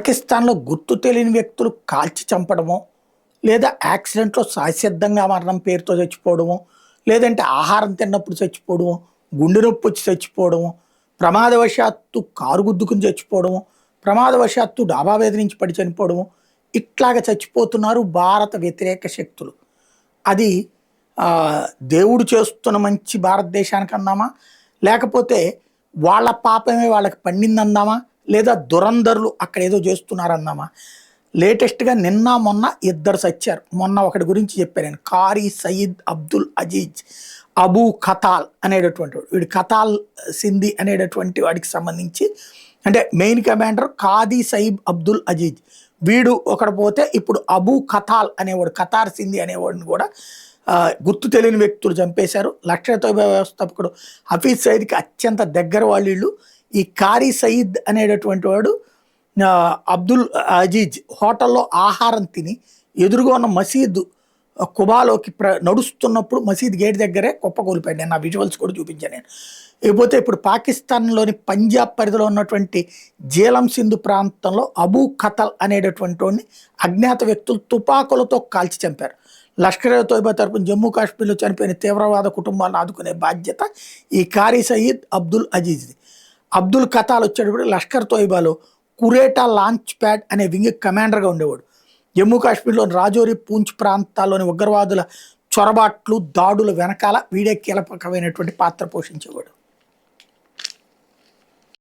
పాకిస్తాన్‌లో గుర్తు తెలియని వ్యక్తులు కాల్చి చంపడమో, లేదా యాక్సిడెంట్‌లో సహసిద్ధంగా మరణం పేరుతో చచ్చిపోవడమో, లేదంటే ఆహారం తిన్నప్పుడు చచ్చిపోవడమో, గుండె నొప్పొచ్చి చచ్చిపోవడమో, ప్రమాదవశాత్తు కారు గుద్దుకుని చచ్చిపోవడమో, ప్రమాదవశాత్తు డాబా మీద నుంచి పడి చనిపోవడమో, ఇట్లాగ చచ్చిపోతున్నారు భారత వ్యతిరేక శక్తులు. అది దేవుడు చేస్తున్న మంచి భారతదేశానికి అందామా? లేకపోతే వాళ్ళ పాపమే వాళ్ళకి పండిందందామా? లేదా దురంధరులు అక్కడ ఏదో చేస్తున్నారందామా? లేటెస్ట్‌గా నిన్న, మొన్న ఇద్దరు సచ్చారు. మొన్న ఒకడి గురించి చెప్పాను నేను. కారీ సయీద్ అబ్దుల్ అజీజ్ అబూ ఖతాల్ అనేటటువంటి వాడు. వీడు ఖతాల్ సింధీ అనేటటువంటి వాడికి సంబంధించి అంటే మెయిన్ కమాండర్ కాదీ సయీద్ అబ్దుల్ అజీజ్. వీడు ఒకడు పోతే ఇప్పుడు అబూ ఖతాల్ అనేవాడు, ఖతార్ సింధీ అనేవాడిని కూడా గుర్తు తెలియని వ్యక్తులు చంపేశారు. లష్కర్ తోయిబా వ్యవస్థాపకుడు హఫీజ్ సయీద్‌కి అత్యంత దగ్గర వాళ్ళు. ఈ కారీ సయీద్ అనేటటువంటి వాడు అబ్దుల్ అజీజ్ హోటల్లో ఆహారం తిని ఎదురుగా ఉన్న మసీదు కుబాలోకి నడుస్తున్నప్పుడు మసీద్ గేట్ దగ్గరే కుప్పకూలిపోయాడు. నేను ఆ విజువల్స్ కూడా చూపించాను నేను. ఇకపోతే ఇప్పుడు పాకిస్తాన్లోని పంజాబ్ పరిధిలో ఉన్నటువంటి జీలం సింధు ప్రాంతంలో అబూ ఖతల్ అనేటటువంటి వాడిని అజ్ఞాత వ్యక్తులు తుపాకులతో కాల్చి చంపారు. లష్కర్ తోయిబా తరపున జమ్మూ కాశ్మీర్లో చనిపోయిన తీవ్రవాద కుటుంబాలను ఆదుకునే బాధ్యత ఈ కారీ సయీద్ అబ్దుల్ అజీజ్ది. అబ్దుల్ ఖతాల్ వచ్చేటప్పుడు లష్కర్ తోయిబాలో కురేటా లాంచ్ ప్యాడ్ అనే వింగ్ కమాండర్గా ఉండేవాడు. జమ్మూ కాశ్మీర్లోని రాజౌరి, పూంచ్ ప్రాంతాల్లోని ఉగ్రవాదుల చొరబాట్లు, దాడుల వెనకాల వీడే కీలకమైనటువంటి పాత్ర పోషించేవాడు.